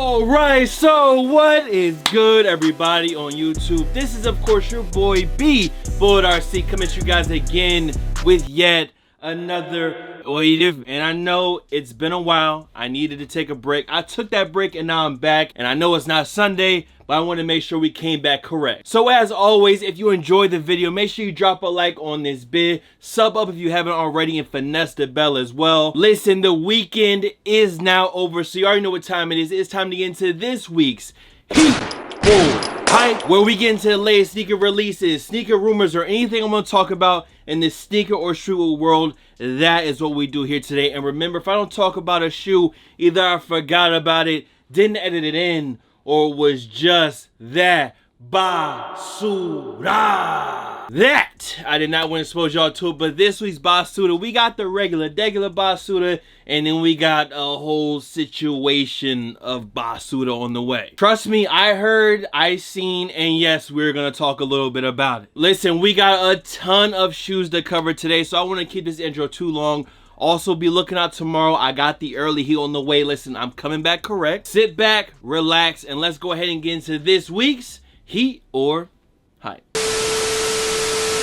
Alright, so what is good, everybody on YouTube? This is of course your boy B Bullet RC coming at you guys again with yet another WTF. And I know it's been a while. I needed to take a break. I took that break and now I'm back. And I know it's not Sunday, but I want to make sure we came back correct. So as always, if you enjoyed the video, make sure you drop a like on this vid, sub up if you haven't already, and finesse the bell as well. Listen, the weekend is now over, so you already know what time it is. It's time to get into this week's Heat or Hype, where we get into the latest sneaker releases, sneaker rumors, or anything I'm going to talk about in the sneaker or shoe world. That is what we do here today. And remember, if I don't talk about a shoe, either I forgot about it, didn't edit it in, or was just that basura. That I did not want to expose y'all to it, but this week's basura, we got the regular basura, and then we got a whole situation of basura on the way. Trust me, I heard, I seen, and yes, we're gonna talk a little bit about it. Listen, we got a ton of shoes to cover today, so I want to keep this intro too long. Also, be looking out tomorrow. I got the early heat on the way. Listen, I'm coming back correct. Sit back, relax, and let's go ahead and get into this week's Heat or Hype.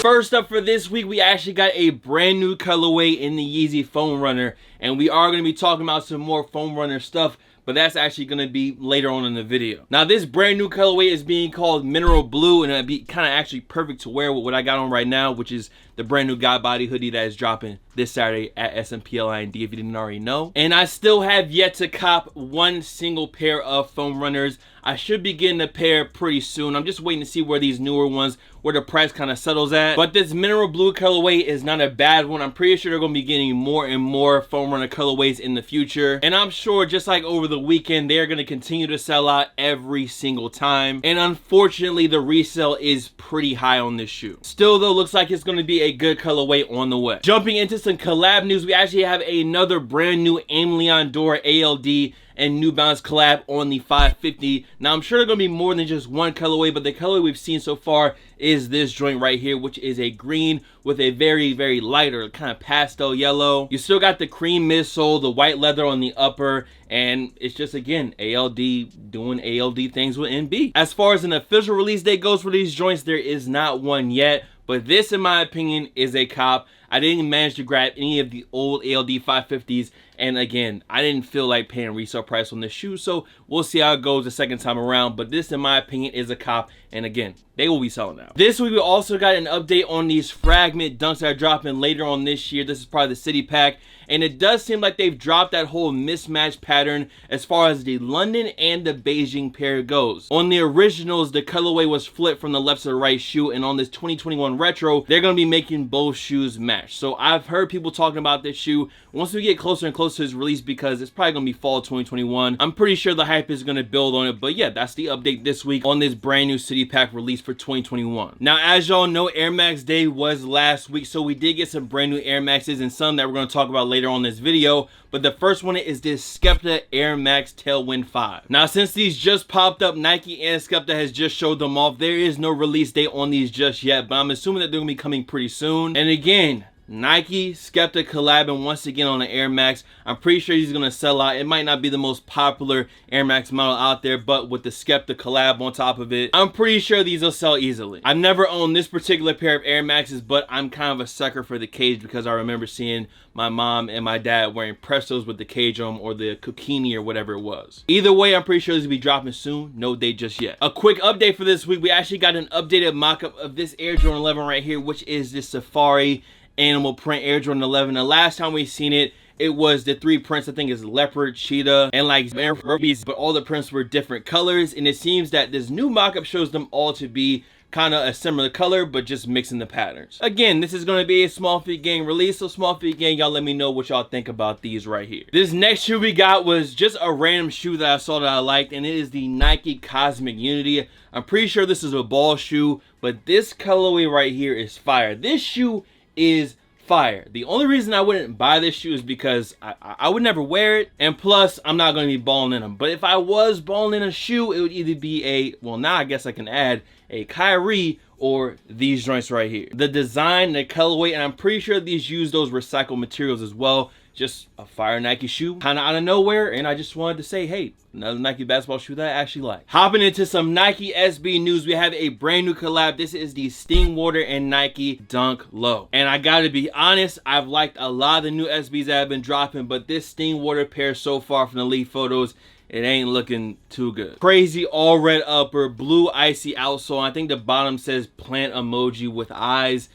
First up for this week, we actually got a brand new colorway in the Yeezy Foam Runner, and we are going to be talking about some more Foam Runner stuff, but that's actually going to be later on in the video. Now, this brand new colorway is being called Mineral Blue, and it'd be kind of actually perfect to wear with what I got on right now, which is the brand new God Body hoodie that is dropping this Saturday at SMPLIND, if you didn't already know. And I still have yet to cop one single pair of Foam Runners. I should be getting a pair pretty soon. I'm just waiting to see where these newer ones, where the price kind of settles at. But this Mineral Blue colorway is not a bad one. I'm pretty sure they're going to be getting more and more Foam Runner colorways in the future. And I'm sure just like over the weekend, they're going to continue to sell out every single time. And unfortunately, the resale is pretty high on this shoe. Still though, looks like it's going to be a good colorway on the way. Jumping into some collab news, we actually have another brand new Aim Leon Dora ALD and New Balance collab on the 550. Now, I'm sure there's going to be more than just one colorway, but the colorway we've seen so far is this joint right here, which is a green with a very, very lighter kind of pastel yellow. You still got the cream midsole, the white leather on the upper, and it's just, again, ALD doing ALD things with NB. As far as an official release date goes for these joints, there is not one yet, but this, in my opinion, is a cop. I didn't manage to grab any of the old ALD 550s, and again, I didn't feel like paying resale price on this shoe, so we'll see how it goes the second time around. But this, in my opinion, is a cop, and again, they will be selling out. This week, we also got an update on these Fragment dunks that are dropping later on this year. This is probably the city pack, and it does seem like they've dropped that whole mismatch pattern as far as the London and the Beijing pair goes. On the originals, the colorway was flipped from the left to the right shoe, and on this 2021 retro, they're going to be making both shoes match. So I've heard people talking about this shoe. Once we get closer and closer to its release, because it's probably going to be fall 2021, I'm pretty sure the hype is going to build on it. But yeah, that's the update this week on this brand new city pack release for 2021. Now, as y'all know, Air Max Day was last week, so we did get some brand new Air Maxes and some that we're going to talk about later on this video. But the first one is this Skepta Air Max Tailwind 5. Now, since these just popped up, Nike and Skepta has just showed them off. There is no release date on these just yet, but I'm assuming that they're going to be coming pretty soon. And again, Nike, Skepta collabing once again on the Air Max. I'm pretty sure he's going to sell out. It might not be the most popular Air Max model out there, but with the Skepta collab on top of it, I'm pretty sure these will sell easily. I've never owned this particular pair of Air Maxes, but I'm kind of a sucker for the cage because I remember seeing my mom and my dad wearing Prestos with the cage on them, or the Kukini or whatever it was. Either way, I'm pretty sure this will be dropping soon. No date just yet. A quick update for this week. We actually got an updated mock-up of this Air Jordan 11 right here, which is the Safari animal print Air Jordan 11. The last time we seen it, it was the three prints. I think it's leopard, cheetah, and like herpes, but all the prints were different colors, and it seems that this new mock-up shows them all to be kind of a similar color, but just mixing the patterns. Again, this is going to be a Small Feet Gang release, so Small Feet Gang, y'all let me know what y'all think about these right here. This next shoe we got was just a random shoe that I saw that I liked, and it is the Nike Cosmic Unity. I'm pretty sure this is a ball shoe, but this colorway right here is fire. This shoe is fire. The only reason I wouldn't buy this shoe is because I would never wear it, and plus I'm not going to be balling in them. But if I was balling in a shoe, it would either be a, well, now I guess I can add a Kyrie or these joints right here. The design, the colorway, and I'm pretty sure these use those recycled materials as well, just a fire Nike shoe, kind of out of nowhere, and I just wanted to say, hey, another Nike basketball shoe that I actually like. Hopping into some Nike SB news, we have a brand new collab. This is the Stingwater and Nike Dunk Low. And I gotta be honest, I've liked a lot of the new SBs that have been dropping, but this Stingwater pair so far from the leak photos, it ain't looking too good. Crazy all red upper, blue icy outsole. I think the bottom says plant emoji with eyes.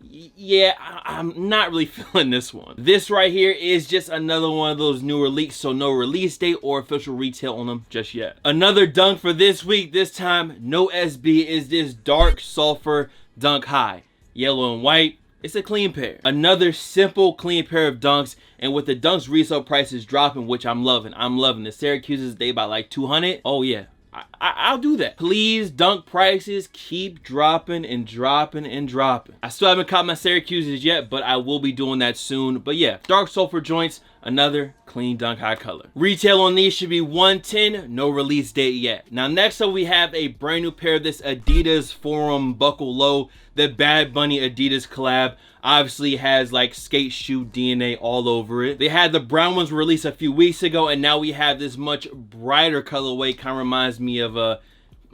Yeah, I'm not really feeling this one. This right here is just another one of those newer leaks, so no release date or official retail on them just yet. Another dunk for this week, this time no SB, is this dark sulfur dunk high. Yellow and white, it's a clean pair. Another simple clean pair of dunks, and with the dunks resale prices dropping, which I'm loving. The Syracuse's, they buy like 200. Oh yeah. I'll do that. Please, dunk prices keep dropping and dropping and dropping. I still haven't caught my Syracuse's yet, but I will be doing that soon. But yeah, dark sulfur joints, another clean dunk high color. Retail on these should be 110, no release date yet. Now next up we have a brand new pair of this Adidas Forum Buckle Low, the Bad Bunny Adidas collab. Obviously has like skate shoe DNA all over it. They had the brown ones released a few weeks ago, and now we have this much brighter colorway. Kind of reminds me of a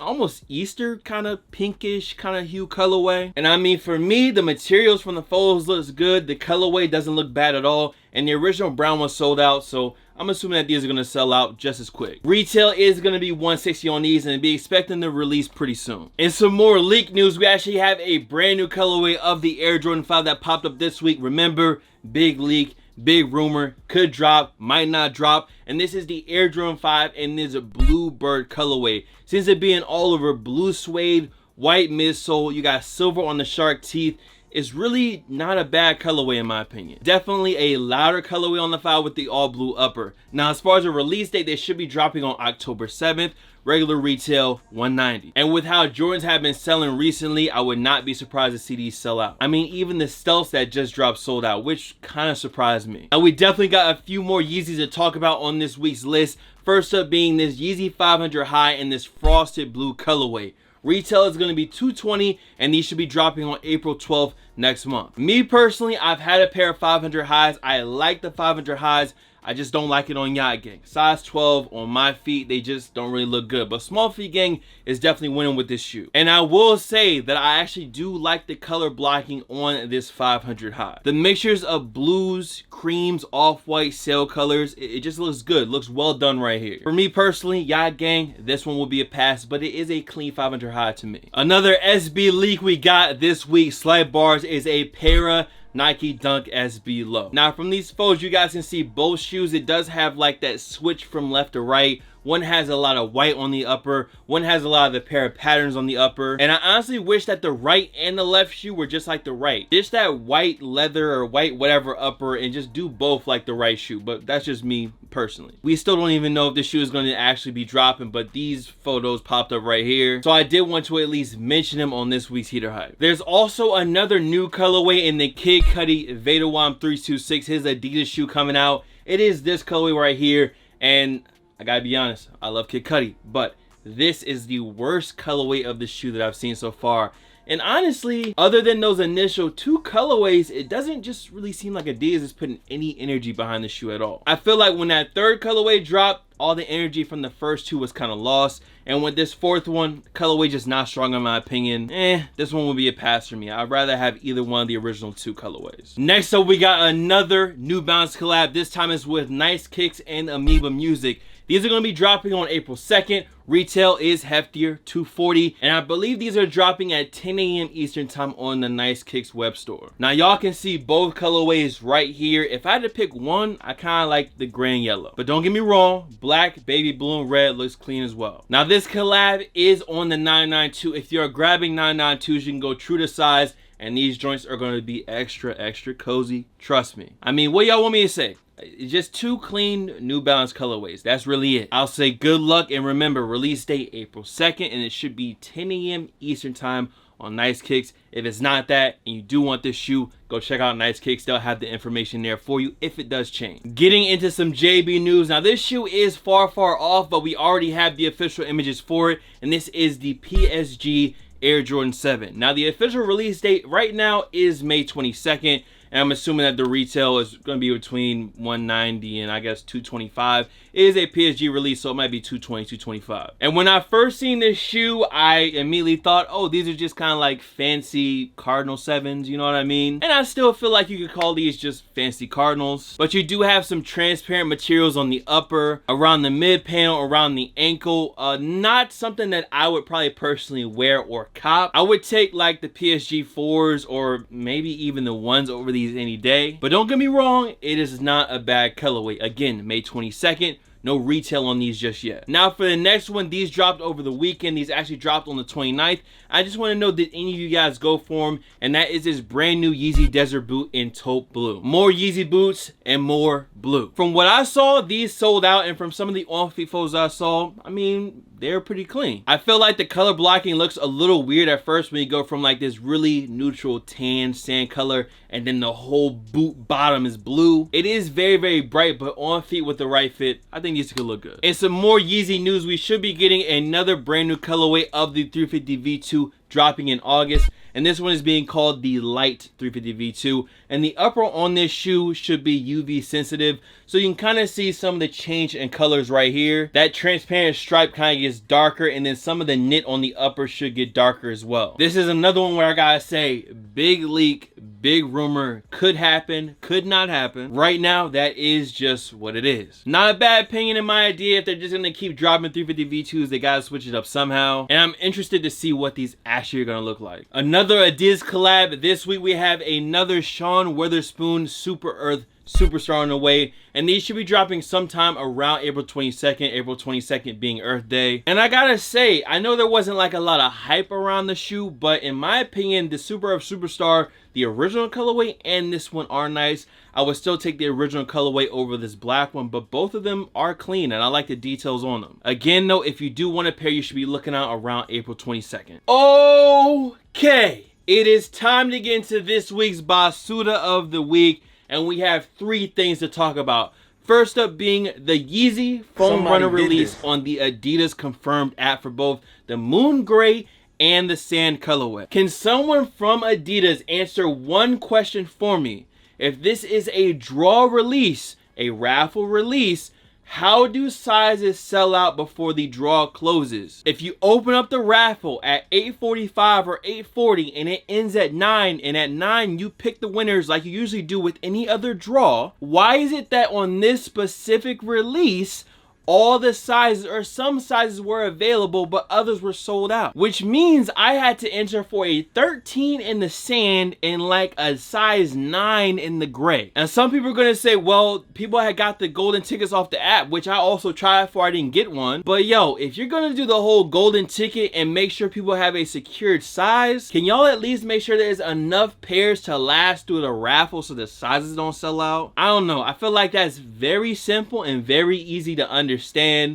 almost Easter kind of pinkish kind of hue colorway. And I mean, for me, the materials from the photos looks good. The colorway doesn't look bad at all, and the original brown one sold out, so I'm assuming that these are going to sell out just as quick. Retail is going to be 160 on these, and be expecting to release pretty soon. In some more leak news, we actually have a brand new colorway of the Air Jordan 5 that popped up this week. Remember, big leak, big rumor, could drop, might not drop. And this is the Air Jordan 5 in this bluebird colorway. Since it being all over blue suede, white midsole, you got silver on the shark teeth. It's really not a bad colorway in my opinion. Definitely a louder colorway on the 5 with the all blue upper. Now as far as a release date, they should be dropping on October 7th. Regular retail 190. And with how Jordans have been selling recently, I would not be surprised to see these sell out. I mean, even the stealths that just dropped sold out, which kind of surprised me. Now we definitely got a few more Yeezys to talk about on this week's list. First up being this Yeezy 500 high in this frosted blue colorway. Retail is going to be $220, and these should be dropping on April 12th next month. Me personally, I've had a pair of 500 highs. I like the 500 highs. I just don't like it on Yacht Gang. Size 12 on my feet, they just don't really look good. But Small Feet Gang is definitely winning with this shoe. And I will say that I actually do like the color blocking on this 500 high. The mixtures of blues, creams, off-white, sail colors, it just looks good. Looks well done right here. For me personally, Yacht Gang, this one will be a pass, but it is a clean 500 high to me. Another SB leak we got this week, Slight Bars, is a Para Nike Dunk SB Low. Now from these photos, you guys can see both shoes. It does have like that switch from left to right. One has a lot of white on the upper, one has a lot of the pair patterns on the upper. And I honestly wish that the right and the left shoe were just like the right. Just that white leather or white whatever upper, and just do both like the right shoe. But that's just me personally. We still don't even know if the shoe is going to actually be dropping, but these photos popped up right here. So I did want to at least mention them on this week's Heater Hype. There's also another new colorway in the Kid Cudi Veda Wam 326, his Adidas shoe coming out. It is this colorway right here, and I gotta be honest, I love Kid Cudi, but this is the worst colorway of the shoe that I've seen so far. And honestly, other than those initial two colorways, it doesn't just really seem like Adidas is putting any energy behind the shoe at all. I feel like when that third colorway dropped, all the energy from the first two was kind of lost. And with this fourth one, colorway just not strong in my opinion. This one will be a pass for me. I'd rather have either one of the original two colorways. Next up, we got another New Balance collab. This time is with Nice Kicks and Amoeba Music. These are going to be dropping on April 2nd. Retail is heftier, $240. And I believe these are dropping at 10 a.m. Eastern time on the Nice Kicks web store. Now, y'all can see both colorways right here. If I had to pick one, I kind of like the gray and yellow. But don't get me wrong, black, baby blue, and red looks clean as well. Now, this collab is on the 992. If you're grabbing 992s, you can go true to size. And these joints are going to be extra, extra cozy. Trust me. I mean, what y'all want me to say? It's just two clean New Balance colorways. That's really it. I'll say good luck, and remember, release date April 2nd, and it should be 10 a.m. Eastern time on Nice Kicks. If it's not that and you do want this shoe, go check out Nice Kicks. They'll have the information there for you if it does change. Getting into some JB news. Now, this shoe is far off, but we already have the official images for it, and this is the PSG Air Jordan 7. Now, the official release date right now is May 22nd. and I'm assuming that the retail is going to be between 190 and I guess 225. It is a PSG release, so it might be 220, 225. And when I first seen this shoe, I immediately thought, oh, these are just kind of like fancy Cardinal 7s, you know what I mean? And I still feel like you could call these just fancy Cardinals, but you do have some transparent materials on the upper, around the mid panel, around the ankle. Not something that I would probably personally wear or cop. I would take like the PSG 4s or maybe even the 1s over these any day. But don't get me wrong, it is not a bad colorway. Again, May 22nd. No retail on these just yet. Now for the next one, these dropped over the weekend. These actually dropped on the 29th. I just want to know, did any of you guys go for them? And that is this brand new Yeezy Desert Boot in taupe blue. More Yeezy boots and more blue. From what I saw, these sold out, and from some of the on-feet photos I saw, I mean, they're pretty clean. I feel like the color blocking looks a little weird at first when you go from like this really neutral tan sand color and then the whole boot bottom is blue. It is very, very bright, but on feet with the right fit, I think these could look good. And some more Yeezy news, we should be getting another brand new colorway of the 350 V2 dropping in August. And this one is being called the Light 350 V2. And the upper on this shoe should be UV sensitive. So you can kind of see some of the change in colors right here. That transparent stripe kind of gets darker, and then some of the knit on the upper should get darker as well. This is another one where I gotta say, big leak, big rumor, could happen, could not happen. Right now, that is just what it is. Not a bad opinion in my idea. If they're just gonna keep dropping 350 V2s, they gotta switch it up somehow. And I'm interested to see what these actually are gonna look like. Another Adidas collab. This week we have another Sean Witherspoon Super Earth Superstar on the way, and these should be dropping sometime around April 22nd being Earth Day. And I gotta say, I know there wasn't like a lot of hype around the shoe, but in my opinion, the Super Earth Superstar, the original colorway and this one are nice. I would still take the original colorway over this black one, but both of them are clean and I like the details on them. Again though, if you do want a pair, you should be looking out around April 22nd. Okay, it is time to get into this week's Basuda of the Week. And we have 3 things to talk about. First up being the Yeezy Foam Runner release on the Adidas confirmed app for both the Moon Gray and the Sand colorway. Can someone from Adidas answer one question for me? If this is a draw release, a raffle release, how do sizes sell out before the draw closes? If you open up the raffle at 8:45 or 8:40 and it ends at 9, and at 9 you pick the winners like you usually do with any other draw, why is it that on this specific release, all the sizes or some sizes were available but others were sold out? Which means I had to enter for a 13 in the sand and like a size 9 in the gray. And some people are going to say, well, people had got the golden tickets off the app, which I also tried for. I didn't get one. But yo, if you're going to do the whole golden ticket and make sure people have a secured size, can y'all at least make sure there's enough pairs to last through the raffle so the sizes don't sell out? I don't know. I feel like that's very simple and very easy to understand.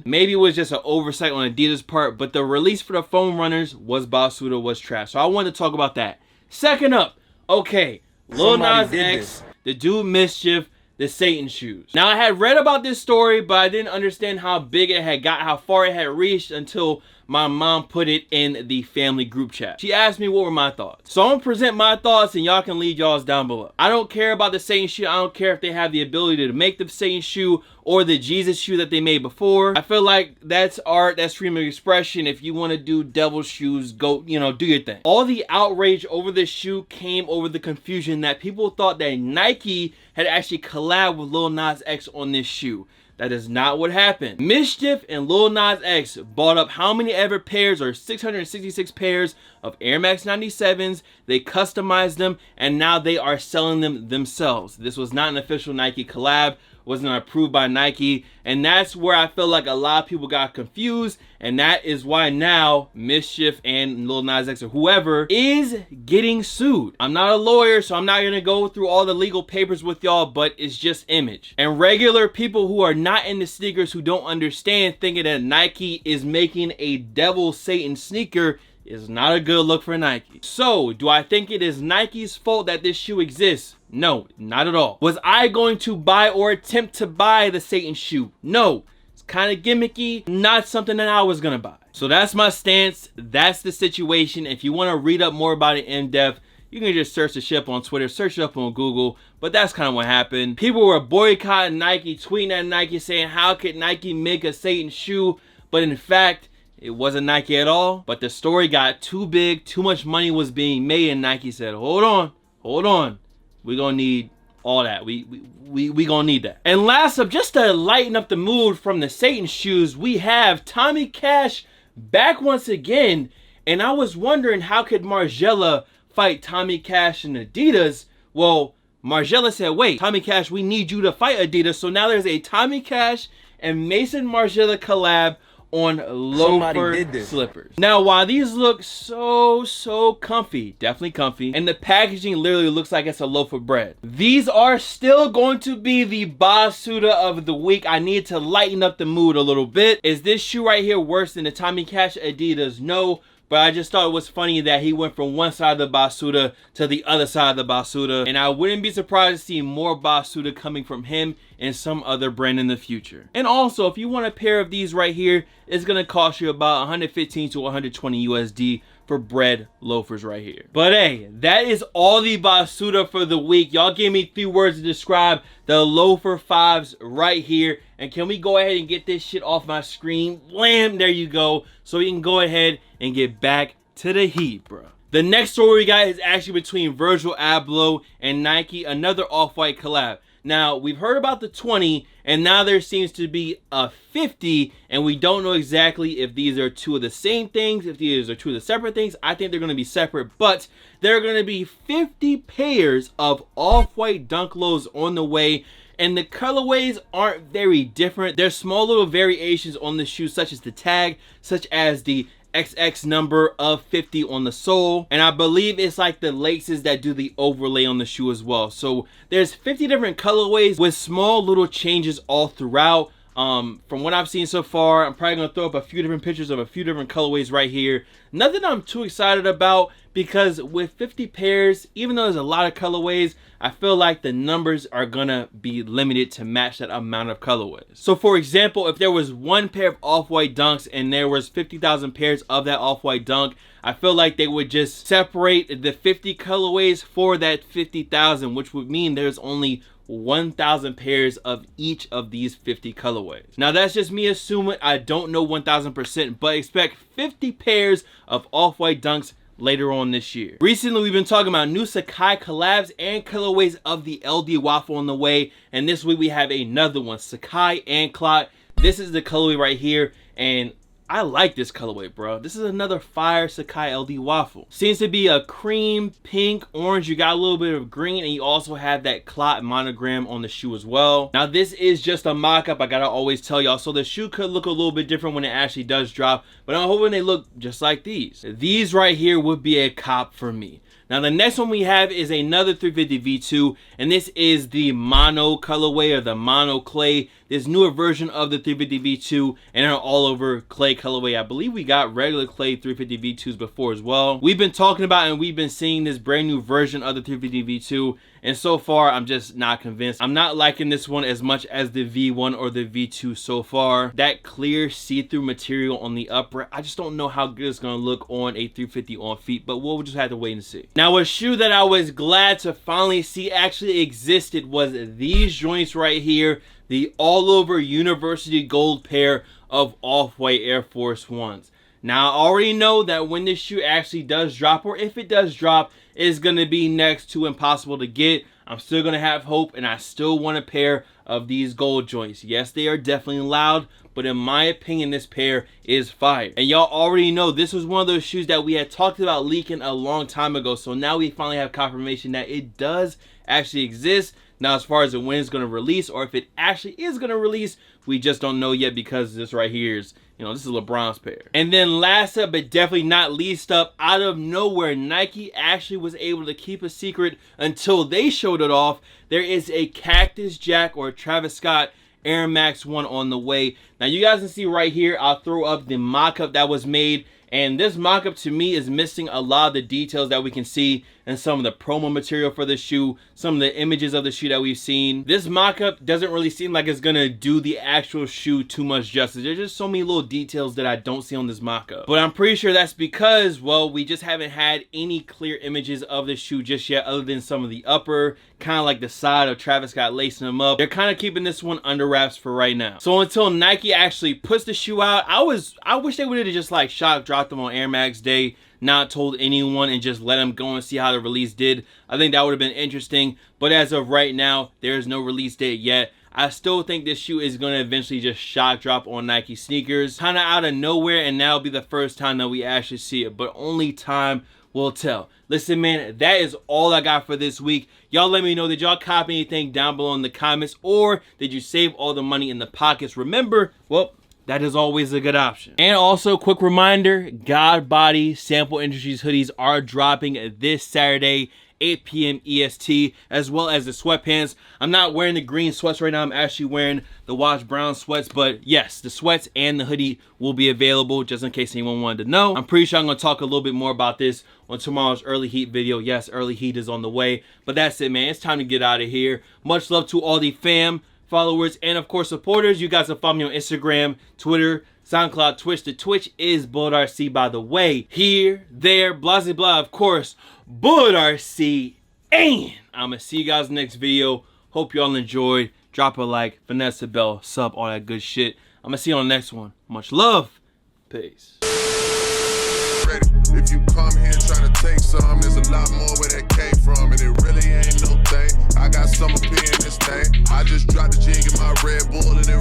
Maybe it was just an oversight on Adidas' part, but the release for the foam runners was Basuda, was trash. So I wanted to talk about that. Second up, okay, Lil Nas X, the dude Mischief, the Satan shoes. Now I had read about this story, but I didn't understand how big it had got, how far it had reached until my mom put it in the family group chat. She asked me what were my thoughts. So I'm gonna present my thoughts and y'all can leave y'all's down below. I don't care about the Satan shoe. I don't care if they have the ability to make the Satan shoe or the Jesus shoe that they made before. I feel like that's art, that's freedom of expression. If you want to do devil shoes, go, you know, do your thing. All the outrage over this shoe came over the confusion that people thought that Nike had actually collabed with Lil Nas X on this shoe. That is not what happened. Mischief and Lil Nas X bought up how many ever pairs, or 666 pairs of Air Max 97s. They customized them and now they are selling them themselves. This was not an official Nike collab, wasn't approved by Nike, and that's where I feel like a lot of people got confused, and that is why now Mischief and Lil Nas X or whoever is getting sued. I'm not a lawyer, so I'm not gonna go through all the legal papers with y'all, but it's just image. And regular people who are not into sneakers, who don't understand, thinking that Nike is making a devil Satan sneaker is not a good look for Nike. So, do I think it is Nike's fault that this shoe exists? No, not at all. Was I going to buy or attempt to buy the Satan shoe? No. It's kind of gimmicky, not something that I was gonna buy. So that's my stance. That's the situation. If you want to read up more about it in depth, you can just search the shit up on Twitter, search it up on Google, but that's kind of what happened. People were boycotting Nike, tweeting at Nike saying, how could Nike make a Satan shoe? But in fact, it wasn't Nike at all. But the story got too big, too much money was being made, and Nike said, hold on, we're gonna need all that. We gonna need that. And last up, just to lighten up the mood from the Satan shoes, we have Tommy Cash back once again. And I was wondering, how could Margiela fight Tommy Cash and Adidas? Well, Margiela said, wait, Tommy Cash, we need you to fight Adidas. So now there's a Tommy Cash and Mason Margiela collab on loafer slippers. Now, while these look so comfy, definitely comfy, and the packaging literally looks like it's a loaf of bread, these are still going to be the Basuda of the week. I need to lighten up the mood a little bit. Is this shoe right here worse than the Tommy Cash Adidas? No. But I just thought it was funny that he went from one side of the Basuda to the other side of the Basuda. And I wouldn't be surprised to see more Basuda coming from him and some other brand in the future. And also, if you want a pair of these right here, it's going to cost you about 115 to 120 USD for bread loafers right here. But hey, that is all the Basuda for the week. Y'all gave me 3 words to describe the loafer 5s right here. And can we go ahead and get this shit off my screen? Blam, there you go. So we can go ahead and get back to the heat, bro. The next story we got is actually between Virgil Abloh and Nike, another Off-White collab. Now, we've heard about the 20, and now there seems to be a 50, and we don't know exactly if these are 2 of the same things, if these are 2 of the separate things. I think they're going to be separate, but there are going to be 50 pairs of Off-White Dunk Lows on the way, and the colorways aren't very different. There's small little variations on the shoe, such as the tag, such as the XX number of 50 on the sole, and I believe it's like the laces that do the overlay on the shoe as well. So there's 50 different colorways with small little changes all throughout. From what I've seen so far, I'm probably gonna throw up a few different pictures of a few different colorways right here. Nothing I'm too excited about, because with 50 pairs, even though there's a lot of colorways, I feel like the numbers are gonna be limited to match that amount of colorways. So for example, if there was 1 pair of Off-White Dunks and there was 50,000 pairs of that Off-White Dunk, I feel like they would just separate the 50 colorways for that 50,000, which would mean there's only 1,000 pairs of each of these 50 colorways. Now that's just me assuming. I don't know 1,000%, but expect 50 pairs of Off-White Dunks later on this year. Recently, we've been talking about new Sakai collabs and colorways of the LD Waffle on the way, and this week we have another one, Sakai and Clot. This is the colorway right here, and I like this colorway, bro. This is another fire Sakai LD Waffle. Seems to be a cream, pink, orange. You got a little bit of green, and you also have that Clot monogram on the shoe as well. Now, this is just a mock-up. I gotta always tell y'all. So the shoe could look a little bit different when it actually does drop, but I'm hoping they look just like these. These right here would be a cop for me. Now the next one we have is another 350 V2, and this is the mono colorway, or the mono clay. This newer version of the 350 V2, and an all over clay colorway. I believe we got regular clay 350 V2s before as well. We've been talking about and we've been seeing this brand new version of the 350 V2, and so far I'm just not convinced. I'm not liking this one as much as the V1 or the V2 so far. That clear see-through material on the upper, I just don't know how good it's gonna look on a 350 on feet, but we'll just have to wait and see. Now, a shoe that I was glad to finally see actually existed was these joints right here, the all over University Gold pair of Off-White Air Force Ones. Now, I already know that when this shoe actually does drop, or if it does drop, it's going to be next to impossible to get. I'm still going to have hope, and I still want a pair of these gold joints. Yes, they are definitely loud, but in my opinion, this pair is fire. And y'all already know this was one of those shoes that we had talked about leaking a long time ago. So now we finally have confirmation that it does actually exist. Now, as far as when it's going to release, or if it actually is going to release, we just don't know yet, because this right here is, you know, this is LeBron's pair. And then last up, but definitely not least up, out of nowhere, Nike actually was able to keep a secret until they showed it off. There is a Cactus Jack, or Travis Scott Air Max 1 on the way. Now, you guys can see right here, I'll throw up the mock-up that was made, And this mock-up to me is missing a lot of the details that we can see in some of the promo material for the shoe, some of the images of the shoe that we've seen. This mock-up doesn't really seem like it's gonna do the actual shoe too much justice. There's just so many little details that I don't see on this mock-up. But I'm pretty sure that's because, well, we just haven't had any clear images of the shoe just yet, other than some of the upper, kind of like the side of Travis Scott lacing them up. They're kind of keeping this one under wraps for right now. So until Nike actually puts the shoe out, I wish they would have just like dropped them on Air Max Day, not told anyone, and just let them go and see how the release did. I think that would have been interesting. But as of right now, there is no release date yet. I still think this shoe is going to eventually just shock drop on Nike sneakers, kind of out of nowhere, and that'll be the first time that we actually see it. But only time will tell. Listen, man, that is all I got for this week. Y'all let me know, did y'all copy anything down below in the comments, or did you save all the money in the pockets? Remember, well, that is always a good option. And also, quick reminder, God Body Sample Industries hoodies are dropping this Saturday, 8 p.m. EST, as well as the sweatpants. I'm not wearing the green sweats right now. I'm actually wearing the washed brown sweats. But yes, the sweats and the hoodie will be available, just in case anyone wanted to know. I'm pretty sure I'm going to talk a little bit more about this on tomorrow's Early Heat video. Yes, Early Heat is on the way. But that's it, man. It's time to get out of here. Much love to all the fam, followers, and of course supporters. You guys can follow me on Instagram, Twitter, SoundCloud, Twitch. The Twitch is BulletRC, by the way. Here, there, blah, blah, blah, of course, BulletRC. And I'm gonna see you guys next video. Hope y'all enjoyed. Drop a like, finesse the bell, sub, all that good shit. I'm gonna see you on the next one. Much love. Peace. If you come here trying to take some, there's a lot more where that came from, and it really ain't no thing. I got some up here in this thing. I just dropped the jig in my Red Bull and it